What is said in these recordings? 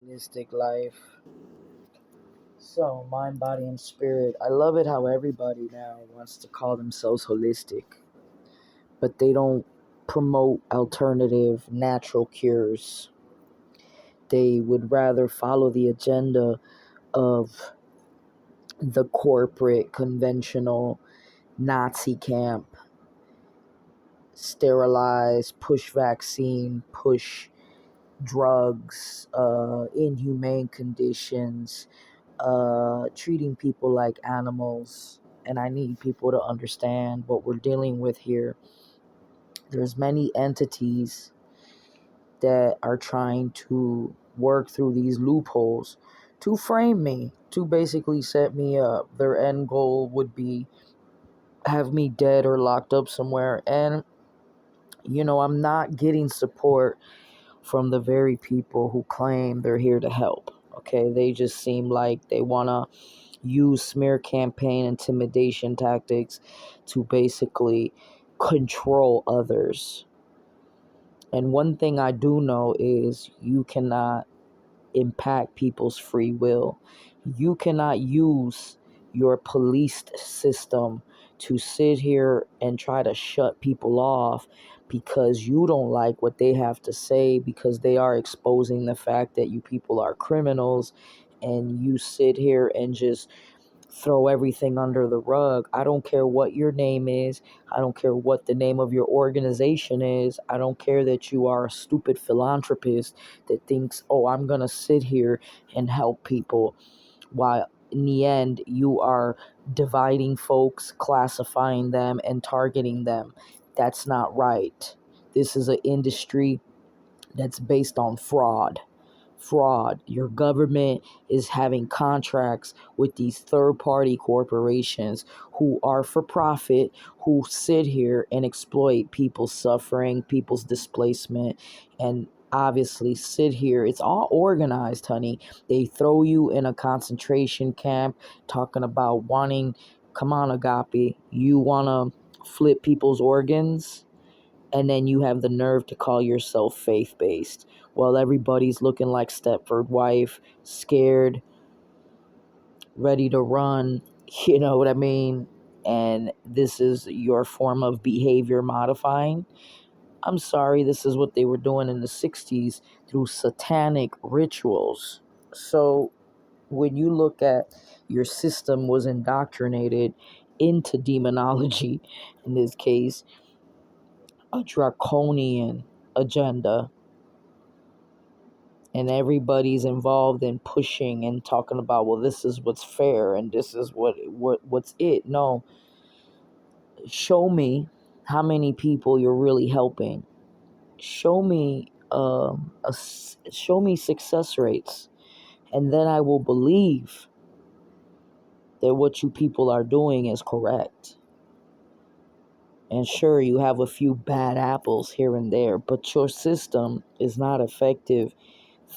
Holistic life. So, mind, body, and spirit. I love it how everybody now wants to call themselves holistic, but they don't promote alternative natural cures. They would rather follow the agenda of the corporate, conventional Nazi camp, sterilize, push vaccine, push drugs, inhumane conditions, treating people like animals. And I need people to understand what we're dealing with here. There's many entities that are trying to work through these loopholes to frame me, to basically set me up. Their end goal would be have me dead or locked up somewhere. And I'm not getting support from the very people who claim they're here to help. Okay, they just seem like they want to use smear campaign intimidation tactics to basically control others. And one thing I do know is you cannot impact people's free will. You cannot use your police system to sit here and try to shut people off because you don't like what they have to say, because they are exposing the fact that you people are criminals, and you sit here and just throw everything under the rug. I don't care what your name is. I don't care what the name of your organization is. I don't care that you are a stupid philanthropist that thinks, oh, I'm going to sit here and help people, while in the end, you are dividing folks, classifying them, and targeting them. That's not right. This is an industry that's based on fraud. Your government is having contracts with these third party corporations who are for profit, who sit here and exploit people's suffering, people's displacement, and obviously sit here. It's all organized, honey. They throw you in a concentration camp talking about wanting, come on, Agape, you want to flip people's organs? And then you have the nerve to call yourself faith-based. Well, everybody's looking like Stepford wife, scared, ready to run. You know what I mean? And this is your form of behavior modifying. I'm sorry, this is what they were doing in the 60s through satanic rituals. So when you look at your system was indoctrinated into demonology, in this case, a draconian agenda, and everybody's involved in pushing and talking about, well, this is what's fair and this is what's it. No, show me how many people you're really helping. Show me show me success rates, and then I will believe that what you people are doing is correct. And sure, you have a few bad apples here and there, but your system is not effective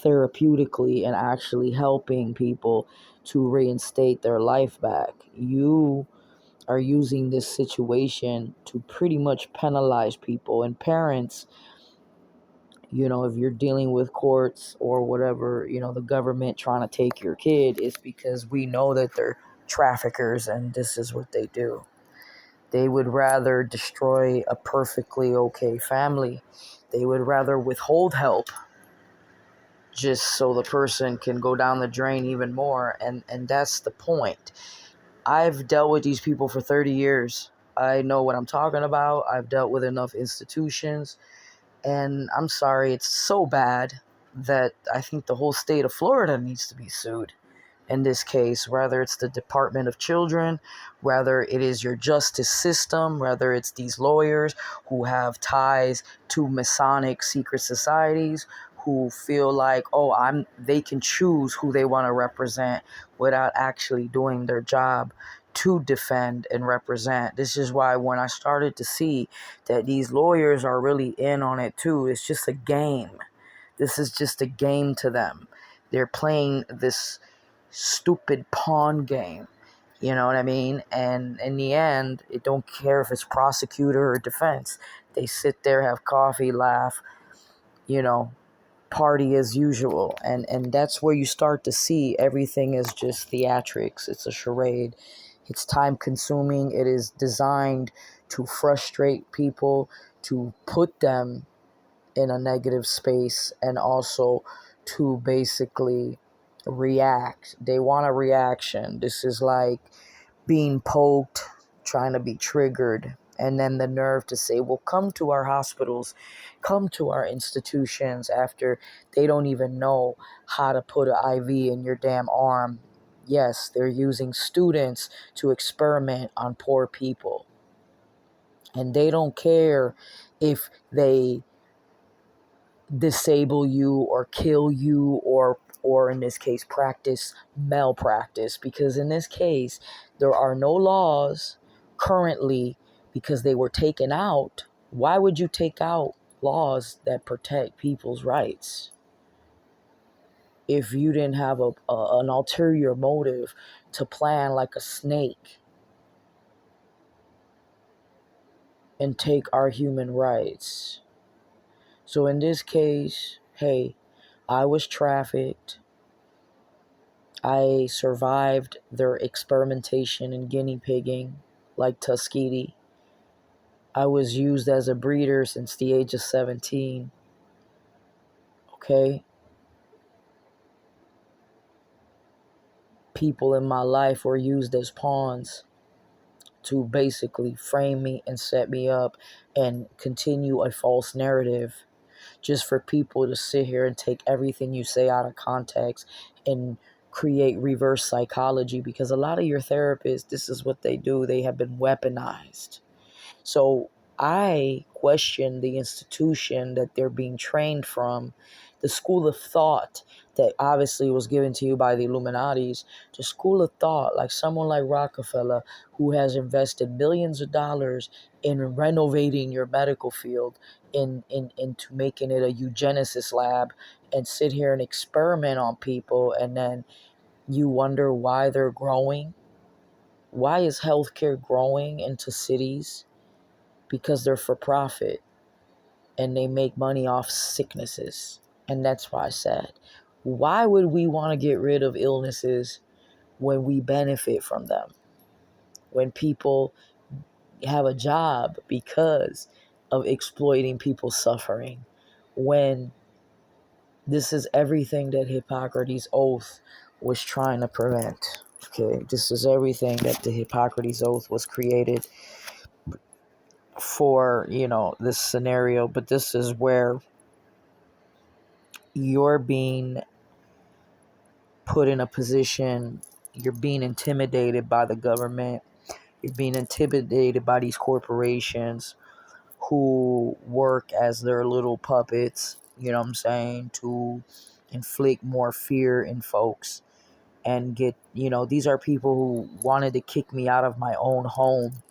therapeutically and actually helping people to reinstate their life back. You are using this situation to pretty much penalize people. And parents, if you're dealing with courts or whatever, the government trying to take your kid, is because we know that they're traffickers and this is what they do. They would rather destroy a perfectly okay family. They would rather withhold help just so the person can go down the drain even more. And that's the point. I've dealt with these people for 30 years. I know what I'm talking about. I've dealt with enough institutions. And I'm sorry, it's so bad that I think the whole state of Florida needs to be sued. In this case, whether it's the Department of Children, whether it is your justice system, whether it's these lawyers who have ties to Masonic secret societies, who feel like, they can choose who they want to represent without actually doing their job to defend and represent. This is why when I started to see that these lawyers are really in on it too, it's just a game. This is just a game to them. They're playing this stupid pawn game. You know what I mean? And in the end, it don't care if it's prosecutor or defense. They sit there, have coffee, laugh, you know, party as usual. And that's where you start to see everything is just theatrics. It's a charade. It's time consuming. It is designed to frustrate people, to put them in a negative space, and also to basically react. They want a reaction. This is like being poked, trying to be triggered, and then the nerve to say, well, come to our hospitals, come to our institutions, after they don't even know how to put an IV in your damn arm. Yes, they're using students to experiment on poor people. And they don't care if they disable you or kill you, or in this case practice malpractice, because in this case there are no laws currently because they were taken out. Why would you take out laws that protect people's rights if you didn't have an ulterior motive to plan like a snake and take our human rights? So in this case, hey, I was trafficked. I survived their experimentation and guinea pigging like Tuskegee. I was used as a breeder since the age of 17. Okay? People in my life were used as pawns to basically frame me and set me up and continue a false narrative, just for people to sit here and take everything you say out of context and create reverse psychology. Because a lot of your therapists, this is what they do. They have been weaponized. So I question the institution that they're being trained from, the school of thought that obviously was given to you by the Illuminatis, the school of thought like someone like Rockefeller, who has invested millions of dollars in renovating your medical field, into making it a eugenicist lab, and sit here and experiment on people, and then you wonder why they're growing. Why is healthcare growing into cities? Because they're for profit and they make money off sicknesses. And that's why I said, why would we want to get rid of illnesses when we benefit from them? When people have a job because of exploiting people's suffering. When this is everything that Hippocrates' oath was trying to prevent. Okay, this is everything that the Hippocrates' oath was created for, this scenario. But this is where you're being put in a position, you're being intimidated by the government, you're being intimidated by these corporations who work as their little puppets, you know what I'm saying, to inflict more fear in folks. And these are people who wanted to kick me out of my own home.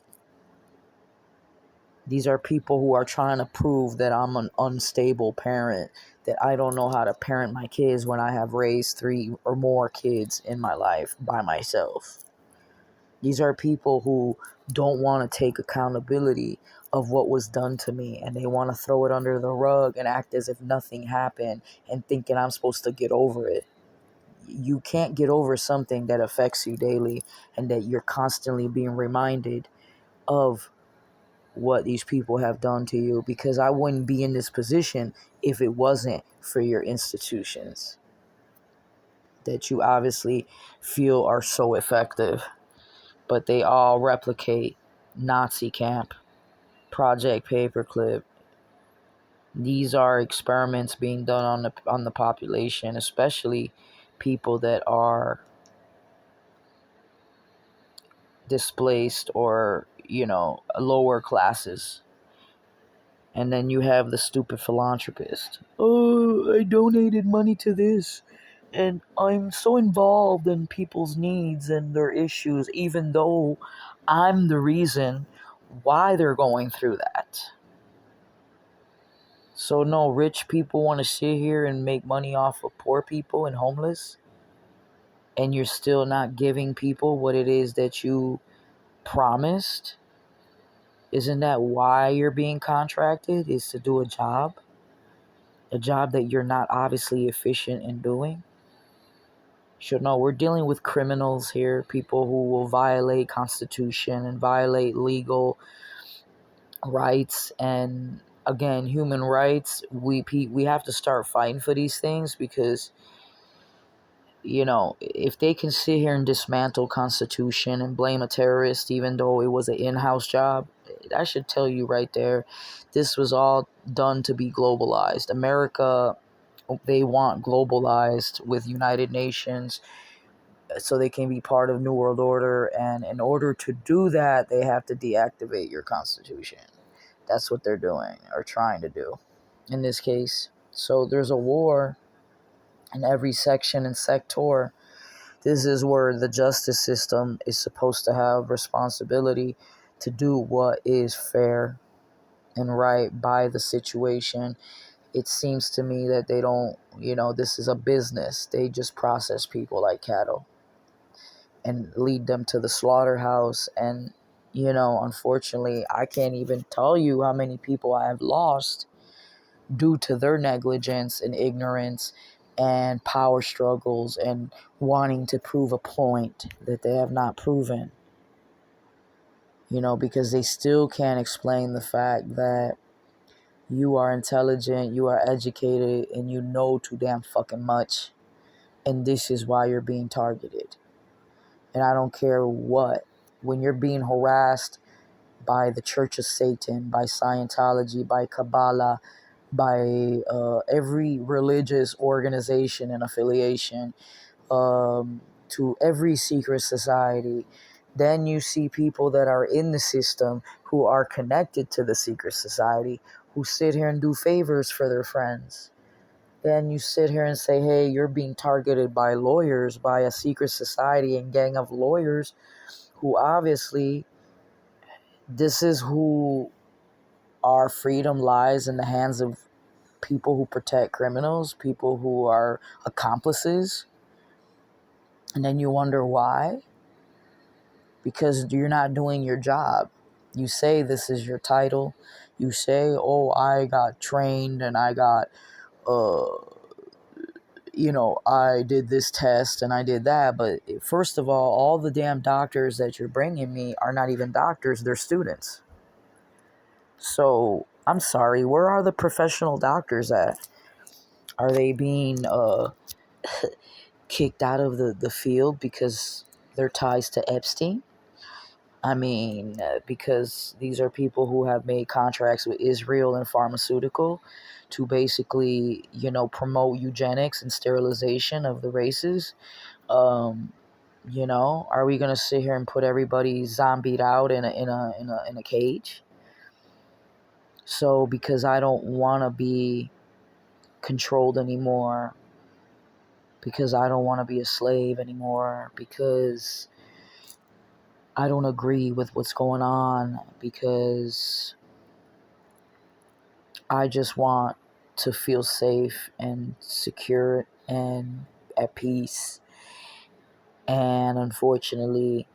These are people who are trying to prove that I'm an unstable parent, that I don't know how to parent my kids when I have raised 3 or more kids in my life by myself. These are people who don't want to take accountability of what was done to me, and they want to throw it under the rug and act as if nothing happened and thinking I'm supposed to get over it. You can't get over something that affects you daily and that you're constantly being reminded of what these people have done to you, because I wouldn't be in this position if it wasn't for your institutions that you obviously feel are so effective, but they all replicate Nazi camp, Project Paperclip. These are experiments being done on the population, especially people that are displaced or, lower classes. And then you have the stupid philanthropist. Oh, I donated money to this. And I'm so involved in people's needs and their issues, even though I'm the reason why they're going through that. So, no, rich people want to sit here and make money off of poor people and homeless. And you're still not giving people what it is that you promised. Isn't that why you're being contracted? Is to do a job? a job that you're not obviously efficient in doing. Should know we're dealing with criminals here, people who will violate constitution and violate legal rights and again human rights. We have to start fighting for these things because if they can sit here and dismantle constitution and blame a terrorist even though it was an in-house job, that should tell you right there this was all done to be globalized. America, they want globalized with United Nations so they can be part of New World Order, and in order to do that they have to deactivate your constitution. That's what they're doing or trying to do in this case. So there's a war in every section and sector. This is where the justice system is supposed to have responsibility to do what is fair and right by the situation. It seems to me that they don't, this is a business. They just process people like cattle and lead them to the slaughterhouse. And, unfortunately, I can't even tell you how many people I have lost due to their negligence and ignorance and power struggles and wanting to prove a point that they have not proven. Because they still can't explain the fact that you are intelligent, you are educated, and you know too damn fucking much. And this is why you're being targeted. And I don't care what. When you're being harassed by the Church of Satan, by Scientology, by Kabbalah, by every religious organization and affiliation, to every secret society, then you see people that are in the system who are connected to the secret society who sit here and do favors for their friends. Then you sit here and say, hey, you're being targeted by lawyers, by a secret society and gang of lawyers who obviously, this is who our freedom lies in the hands of people who protect criminals, people who are accomplices. And then you wonder why? Because you're not doing your job. You say this is your title. You say, oh, I got trained and I got, I did this test and I did that. But first of all the damn doctors that you're bringing me are not even doctors. They're students. So I'm sorry, where are the professional doctors at? Are they being kicked out of the field because their ties to Epstein? I mean, because these are people who have made contracts with Israel and pharmaceutical to basically, promote eugenics and sterilization of the races. Are we gonna sit here and put everybody zombied out in a cage? So because I don't want to be controlled anymore, because I don't want to be a slave anymore, because I don't agree with what's going on, because I just want to feel safe and secure and at peace. And unfortunately,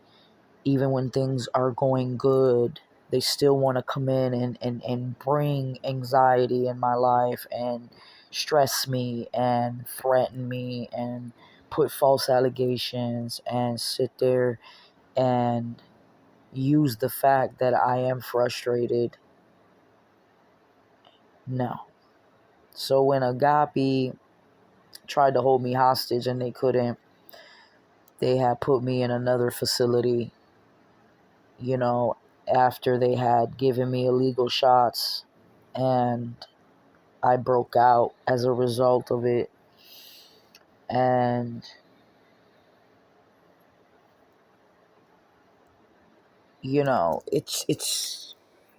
even when things are going good, they still want to come in and bring anxiety in my life and stress me and threaten me and put false allegations and sit there and use the fact that I am frustrated. No. So when Agape tried to hold me hostage and they couldn't, they had put me in another facility, after they had given me illegal shots, and I broke out as a result of it. And it's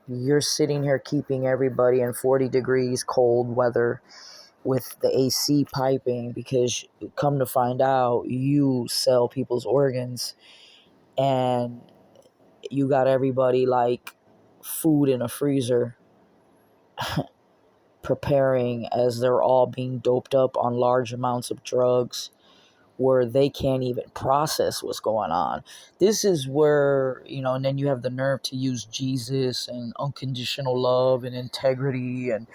you're sitting here keeping everybody in 40 degrees cold weather with the AC piping, because come to find out you sell people's organs, and you got everybody like food in a freezer preparing as they're all being doped up on large amounts of drugs where they can't even process what's going on. This is where, and then you have the nerve to use Jesus and unconditional love and integrity and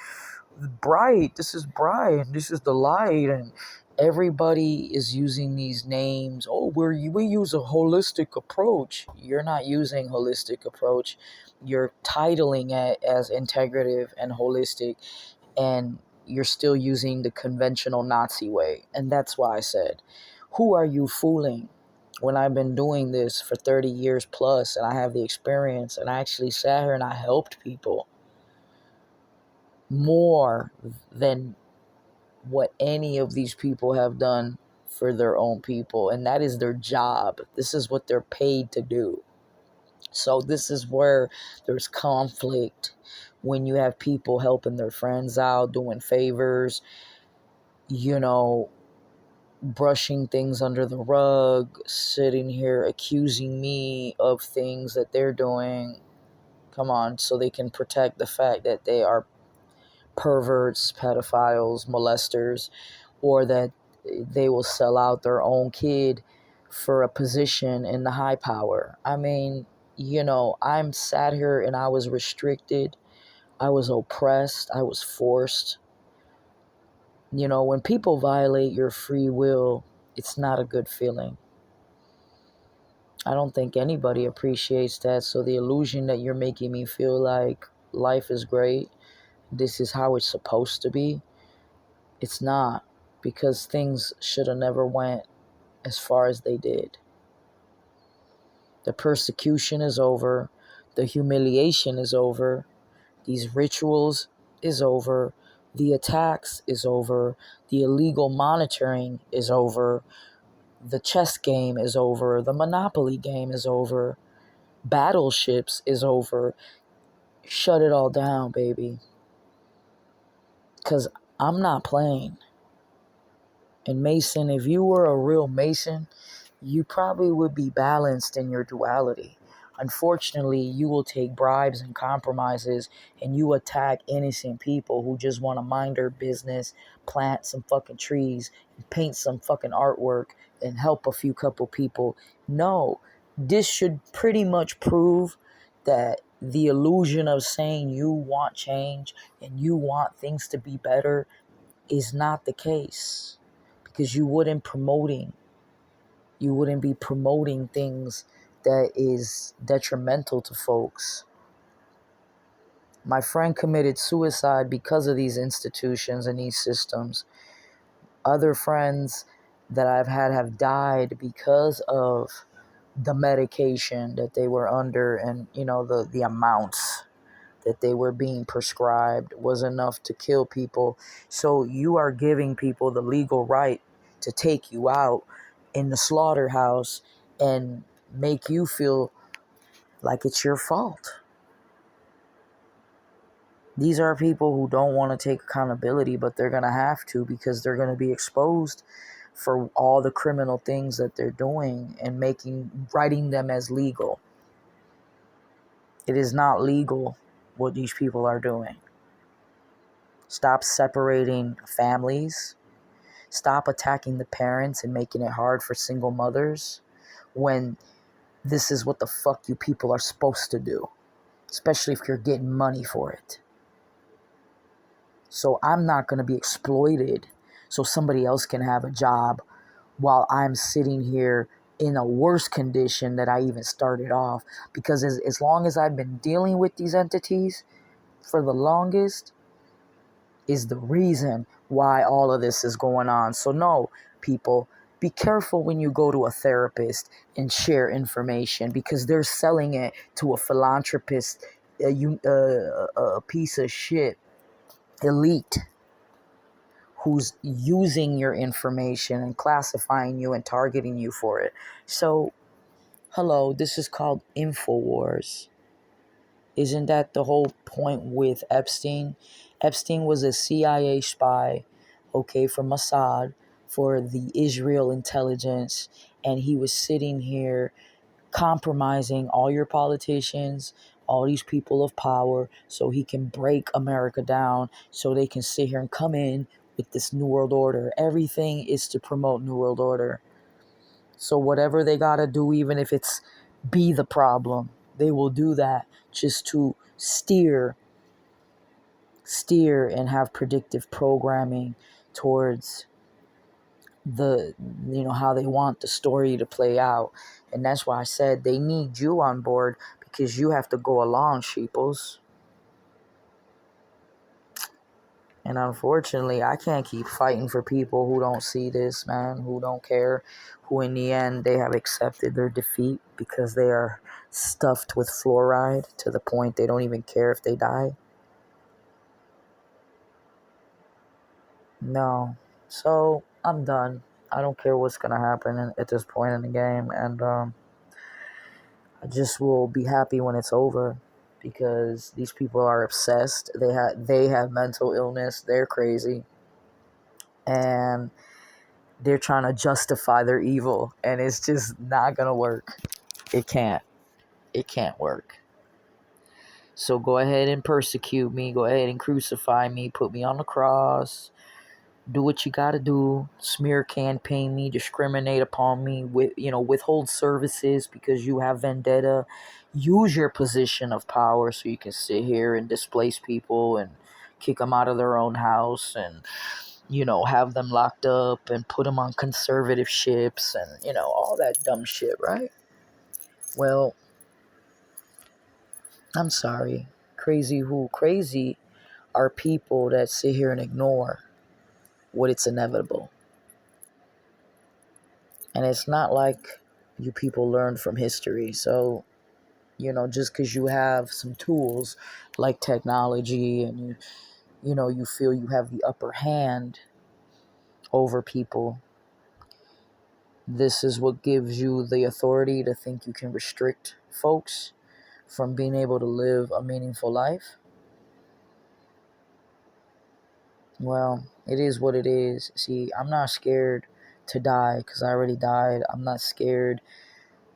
bright. This is bright. This is the light. And everybody is using these names. Oh, we use a holistic approach. You're not using holistic approach. You're titling it as integrative and holistic, and you're still using the conventional Nazi way. And that's why I said, who are you fooling? When I've been doing this for 30 years plus and I have the experience, and I actually sat here and I helped people more than what any of these people have done for their own people. And that is their job. This is what they're paid to do. So this is where there's conflict when you have people helping their friends out, doing favors, you know, brushing things under the rug, sitting here accusing me of things that they're doing. Come on, so they can protect the fact that they are perverts, pedophiles, molesters, or that they will sell out their own kid for a position in the high power. I mean, I'm sat here and I was restricted. I was oppressed. I was forced. When people violate your free will, it's not a good feeling. I don't think anybody appreciates that. So the illusion that you're making me feel like life is great, this is how it's supposed to be, it's not, because things should have never went as far as they did. The persecution is over. The humiliation is over. These rituals is over. The attacks is over. The illegal monitoring is over. The chess game is over. The Monopoly game is over. Battleships is over. Shut it all down, baby. Because I'm not playing. And Mason, if you were a real Mason, you probably would be balanced in your duality. Unfortunately, you will take bribes and compromises, and you attack innocent people who just want to mind their business, plant some fucking trees, and paint some fucking artwork, and help a few couple people. No, this should pretty much prove that the illusion of saying you want change and you want things to be better is not the case, because you wouldn't be promoting things that is detrimental to folks. My friend committed suicide because of these institutions and these systems. Other friends that I've had have died because of the medication that they were under, and the amounts that they were being prescribed was enough to kill people. So you are giving people the legal right to take you out in the slaughterhouse and make you feel like it's your fault. These are people who don't want to take accountability, but they're going to have to, because they're going to be exposed for all the criminal things that they're doing and writing them as legal. It is not legal what these people are doing. Stop separating families. Stop attacking the parents and making it hard for single mothers when this is what the fuck you people are supposed to do, especially if you're getting money for it. So I'm not going to be exploited so somebody else can have a job while I'm sitting here in a worse condition that I even started off. Because as long as I've been dealing with these entities for the longest is the reason why all of this is going on. So no, people, be careful when you go to a therapist and share information, because they're selling it to a philanthropist, a piece of shit elite who's using your information and classifying you and targeting you for it. So, hello, this is called InfoWars. Isn't that the whole point with Epstein? Epstein was a CIA spy, okay, for Mossad, for the Israel intelligence, and he was sitting here compromising all your politicians, all these people of power, so he can break America down, so they can sit here and come in with this New World Order. Everything is to promote New World Order. So whatever they got to do, even if it's be the problem, they will do that just to steer steer and have predictive programming towards the how they want the story to play out. And that's why I said they need you on board, because you have to go along, sheeples. And unfortunately, I can't keep fighting for people who don't see this, man, who don't care, who in the end they have accepted their defeat because they are stuffed with fluoride to the point they don't even care if they die. No. So I'm done. I don't care what's gonna happen at this point in the game, and I just will be happy when it's over, because these people are obsessed. They have mental illness. They're crazy, and they're trying to justify their evil, and it's just not gonna work. It can't. It can't work. So go ahead and persecute me. Go ahead and crucify me. Put me on the cross. Do what you gotta do. Smear campaign me. Discriminate upon me. Withhold services because you have vendetta. Use your position of power so you can sit here and displace people and kick them out of their own house, and have them locked up and put them on conservative ships, and all that dumb shit, right? Well, I'm sorry. Crazy who? Crazy are people that sit here and ignore what it's inevitable. And it's not like you people learned from history. So, just because you have some tools like technology, and you feel you have the upper hand over people, this is what gives you the authority to think you can restrict folks from being able to live a meaningful life. Well, it is what it is. See, I'm not scared to die because I already died. I'm not scared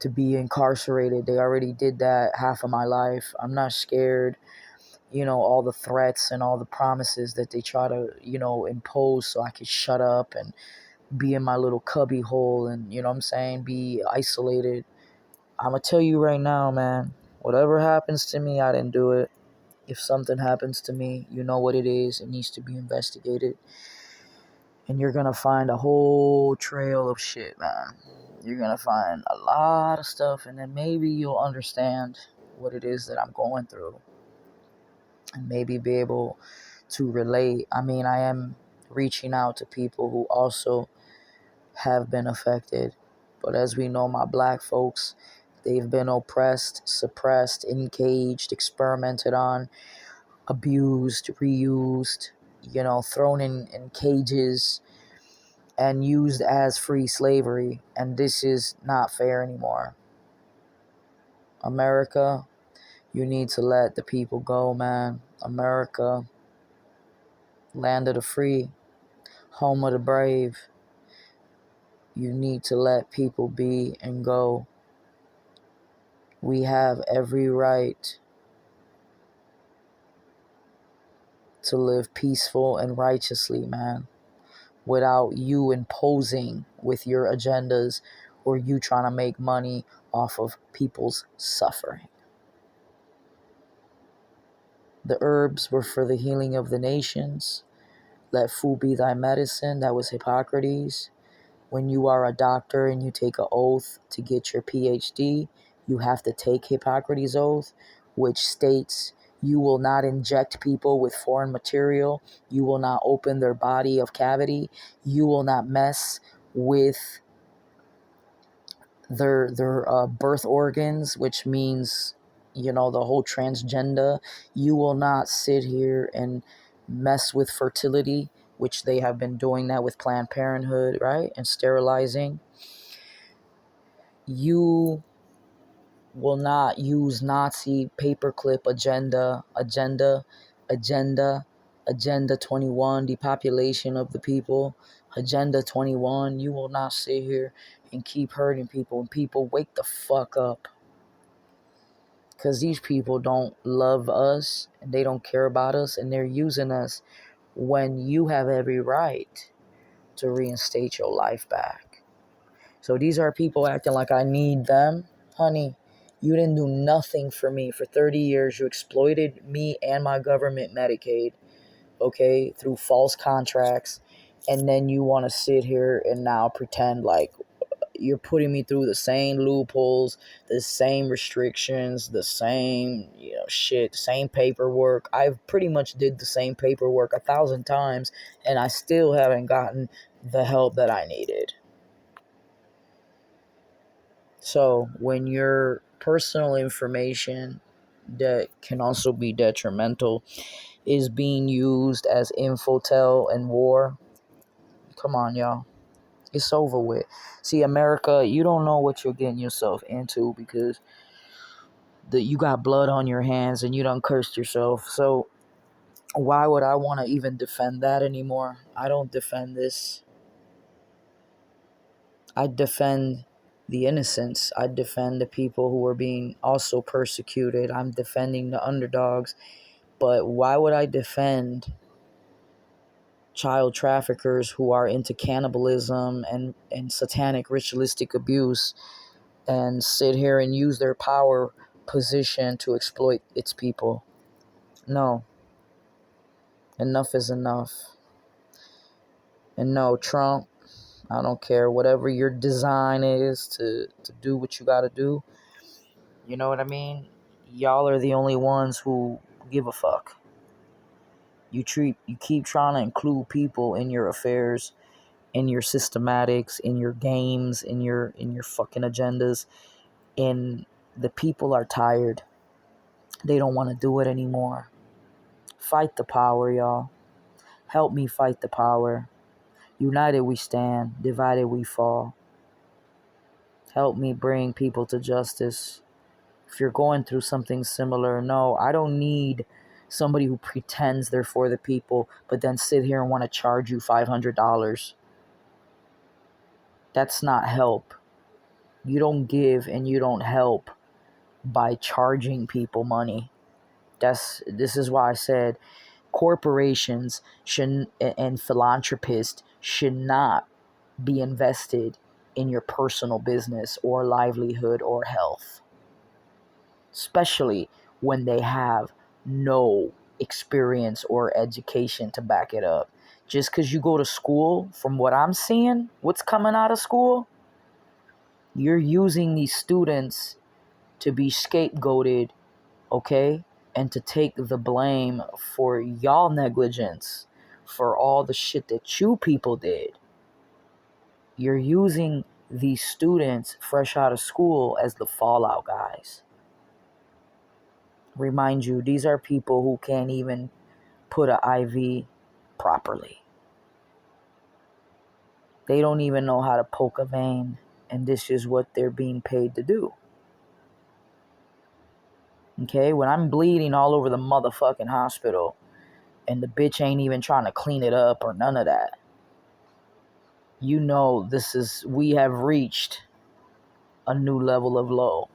to be incarcerated. They already did that half of my life. I'm not scared, all the threats and all the promises that they try to, impose so I could shut up and be in my little cubby hole and, what I'm saying, be isolated. I'm going to tell you right now, man, whatever happens to me, I didn't do it. If something happens to me, you know what it is. It needs to be investigated. And you're going to find a whole trail of shit, man. You're going to find a lot of stuff, and then maybe you'll understand what it is that I'm going through. And maybe be able to relate. I mean, I am reaching out to people who also have been affected. But as we know, my black folks, they've been oppressed, suppressed, encaged, experimented on, abused, reused, thrown in cages and used as free slavery. And this is not fair anymore. America, you need to let the people go, man. America, land of the free, home of the brave. You need to let people be and go. We have every right to live peaceful and righteously, man, without you imposing with your agendas or you trying to make money off of people's suffering. The herbs were for the healing of the nations. Let Phuc be thy medicine. That was Hippocrates. When you are a doctor and you take an oath to get your PhD, you have to take Hippocrates' oath, which states you will not inject people with foreign material. You will not open their body of cavity. You will not mess with their birth organs, which means, the whole transgender. You will not sit here and mess with fertility, which they have been doing that with Planned Parenthood, right? And sterilizing. You will not use Nazi paperclip agenda 21, depopulation of the people, agenda 21. You will not sit here and keep hurting people. And people, wake the fuck up. Because these people don't love us, and they don't care about us, and they're using us when you have every right to reinstate your life back. So these are people acting like I need them. Honey, you didn't do nothing for me. For 30 years, you exploited me and my government Medicaid. okay, through false contracts, and then you want to sit here and now pretend like you're putting me through the same loopholes, the same restrictions, the same, shit, same paperwork. I've pretty much did the same paperwork 1,000 times, and I still haven't gotten the help that I needed. So when your personal information that can also be detrimental is being used as infotel and war, come on, y'all. It's over with. See, America, you don't know what you're getting yourself into because you got blood on your hands and you done cursed yourself. So why would I want to even defend that anymore? I don't defend this. I defend the innocents. I defend the people who are being also persecuted. I'm defending the underdogs. But why would I defend child traffickers who are into cannibalism and satanic ritualistic abuse and sit here and use their power position to exploit its people? No. Enough is enough. And no, Trump, I don't care. Whatever your design is to do what you got to do, you know what I mean? Y'all are the only ones who give a fuck. You keep trying to include people in your affairs, in your systematics, in your games, in your fucking agendas, and the people are tired. They don't want to do it anymore. Fight the power, y'all. Help me fight the power. United we stand, divided we fall. Help me bring people to justice. If you're going through something similar, no, I don't need somebody who pretends they're for the people, but then sit here and want to charge you $500. That's not help. You don't give and you don't help by charging people money. This is why I said corporations should and philanthropists should not be invested in your personal business or livelihood or health, especially when they have no experience or education to back it up. Just because you go to school, from what I'm seeing, what's coming out of school, you're using these students to be scapegoated, okay? And to take the blame for y'all negligence, for all the shit that you people did. You're using these students fresh out of school as the fallout guys. Remind you, these are people who can't even put an IV properly. They don't even know how to poke a vein, and this is what they're being paid to do. Okay, when I'm bleeding all over the motherfucking hospital and the bitch ain't even trying to clean it up or none of that, you know we have reached a new level of low.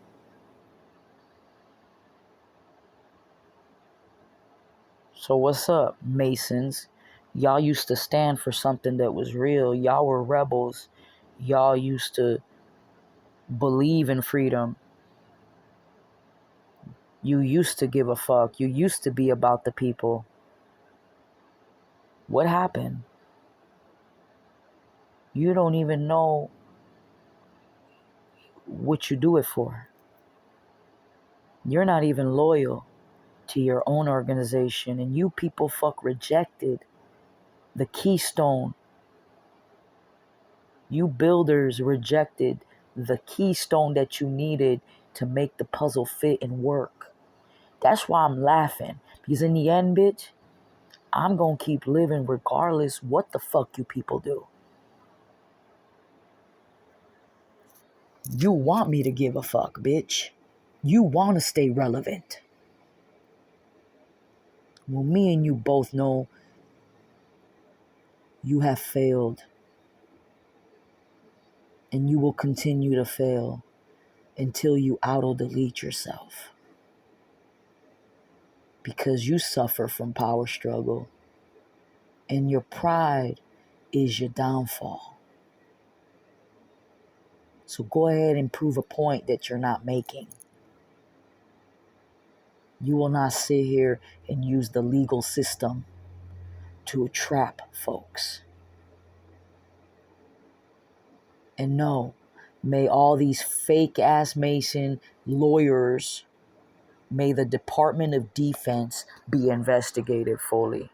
So what's up, Masons? Y'all used to stand for something that was real. Y'all were rebels. Y'all used to believe in freedom. You used to give a fuck. You used to be about the people. What happened? You don't even know what you do it for. You're not even loyal to your own organization, and you people fuck rejected the keystone. You builders rejected the keystone that you needed to make the puzzle fit and work. That's why I'm laughing, because in the end, bitch, I'm gonna keep living regardless what the fuck you people do. You want me to give a fuck, bitch. You want to stay relevant. Well, me and you both know you have failed, and you will continue to fail until you auto-delete yourself, because you suffer from power struggle, and your pride is your downfall. So go ahead and prove a point that you're not making. You will not sit here and use the legal system to trap folks. And no, may all these fake ass Mason lawyers, may the Department of Defense be investigated fully.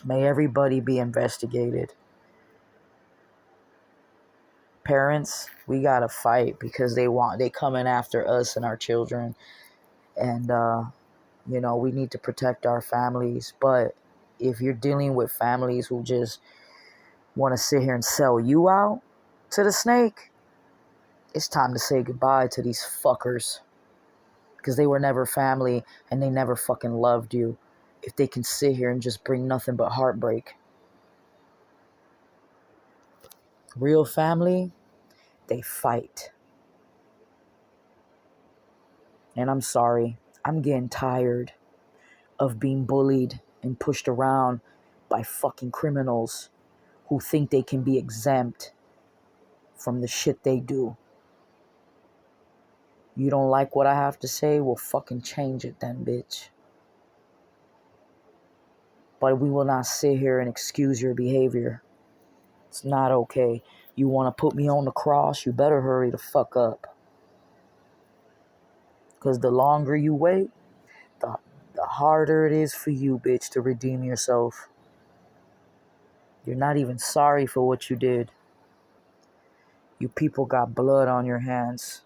May everybody be investigated. Parents, we gotta fight because they coming after us and our children. And we need to protect our families. But if you're dealing with families who just want to sit here and sell you out to the snake, it's time to say goodbye to these fuckers. Because they were never family and they never fucking loved you. If they can sit here and just bring nothing but heartbreak. Real family, they fight. And I'm sorry, I'm getting tired of being bullied and pushed around by fucking criminals who think they can be exempt from the shit they do. You don't like what I have to say? Well, fucking change it then, bitch. But we will not sit here and excuse your behavior. It's not okay. You want to put me on the cross? You better hurry the fuck up. Because the longer you wait, the harder it is for you, bitch, to redeem yourself. You're not even sorry for what you did. You people got blood on your hands.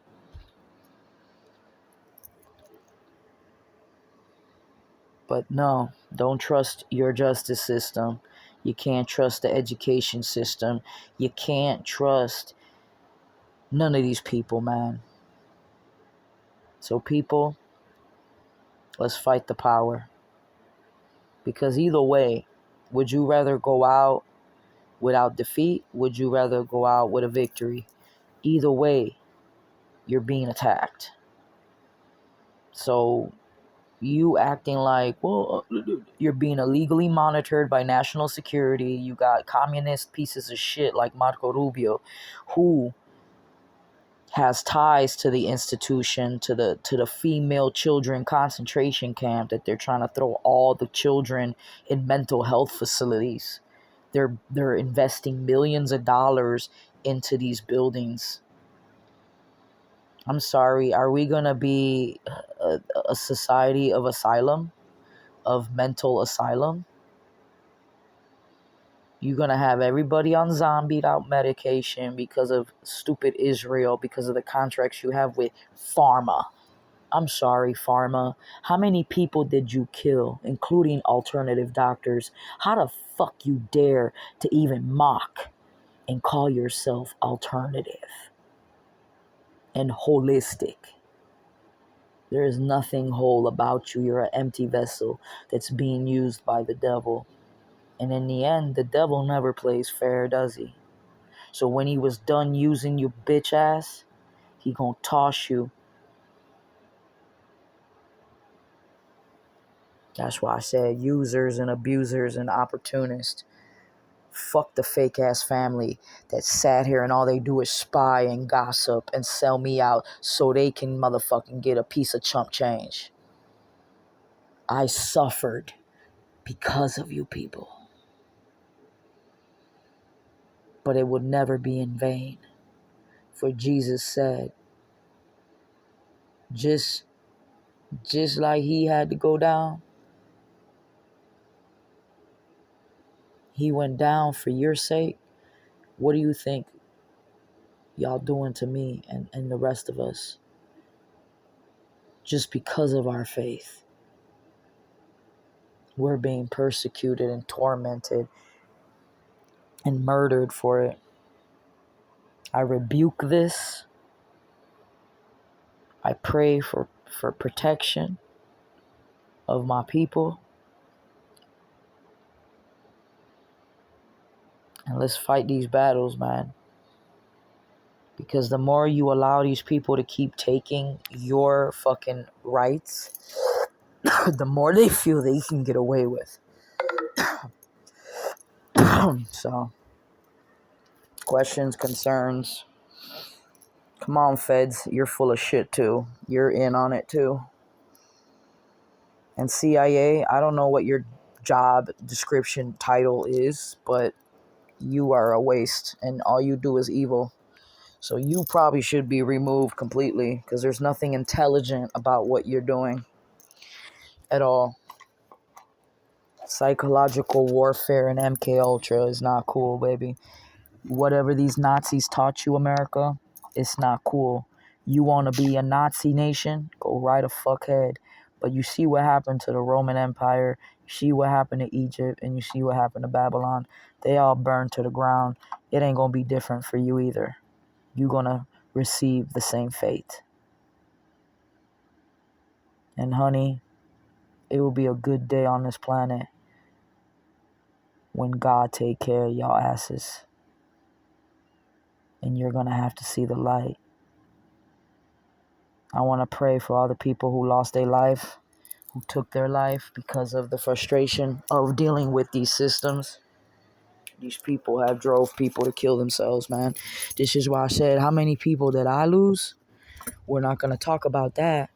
But no, don't trust your justice system. You can't trust the education system. You can't trust none of these people, man. So people, let's fight the power. Because either way, would you rather go out without defeat? Would you rather go out with a victory? Either way, you're being attacked. So you acting like, well, you're being illegally monitored by national security. You got communist pieces of shit like Marco Rubio, who has ties to the institution, to the female children concentration camp that they're trying to throw all the children in mental health facilities. They're investing millions of dollars into these buildings. I'm sorry, are we gonna be a society of asylum, of mental asylum? You're gonna have everybody on zombied out medication because of stupid Israel, because of the contracts you have with pharma. I'm sorry, pharma. How many people did you kill, including alternative doctors? How the fuck you dare to even mock and call yourself alternative and holistic? There is nothing whole about you. You're an empty vessel that's being used by the devil. And in the end, the devil never plays fair, does he? So when he was done using you bitch ass, he gonna toss you. That's why I said users and abusers and opportunists. Fuck the fake ass family that sat here and all they do is spy and gossip and sell me out so they can motherfucking get a piece of chump change. I suffered because of you people. But it would never be in vain. For Jesus said, just like he had to go down, he went down for your sake. What do you think y'all doing to me and the rest of us? Just because of our faith, we're being persecuted and tormented and murdered for it. I rebuke this. I pray for protection of my people. And let's fight these battles, man. Because the more you allow these people to keep taking your fucking rights, the more they feel they can get away with. So, questions, concerns. Come on, feds. You're full of shit, too. You're in on it, too. And CIA, I don't know what your job description title is, but you are a waste and all you do is evil. So you probably should be removed completely because there's nothing intelligent about what you're doing at all. Psychological warfare and MK Ultra is not cool, baby. Whatever these Nazis taught you, America, it's not cool. You want to be a Nazi nation? Go right a fuck ahead. But you see what happened to the Roman Empire, you see what happened to Egypt, and you see what happened to Babylon. They all burned to the ground. It ain't going to be different for you either. You're going to receive the same fate. And honey, it will be a good day on this planet when God take care of y'all asses. And you're going to have to see the light. I want to pray for all the people who lost their life, who took their life because of the frustration of dealing with these systems. These people have drove people to kill themselves, man. This is why I said, how many people did I lose? We're not going to talk about that.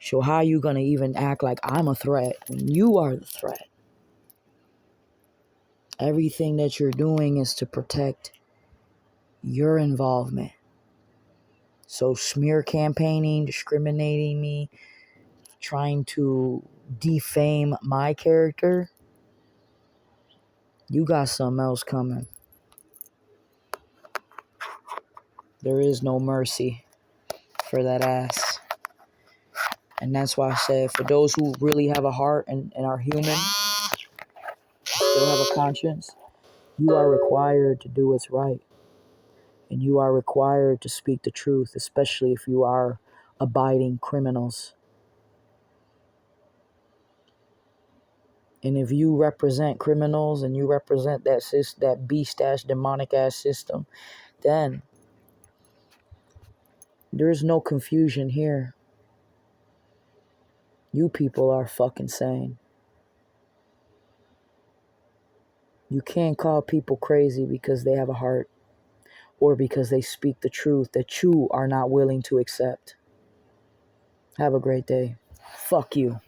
So how are you going to even act like I'm a threat when you are the threat? Everything that you're doing is to protect your involvement. So smear campaigning, discriminating me, trying to defame my character, you got something else coming. There is no mercy for that ass. And that's why I said, for those who really have a heart and are human, still have a conscience, you are required to do what's right. And you are required to speak the truth, especially if you are abiding criminals. And if you represent criminals and you represent that beast-ass, demonic-ass system, then there's no confusion here. You people are fucking sane. You can't call people crazy because they have a heart or because they speak the truth that you are not willing to accept. Have a great day. Fuck you.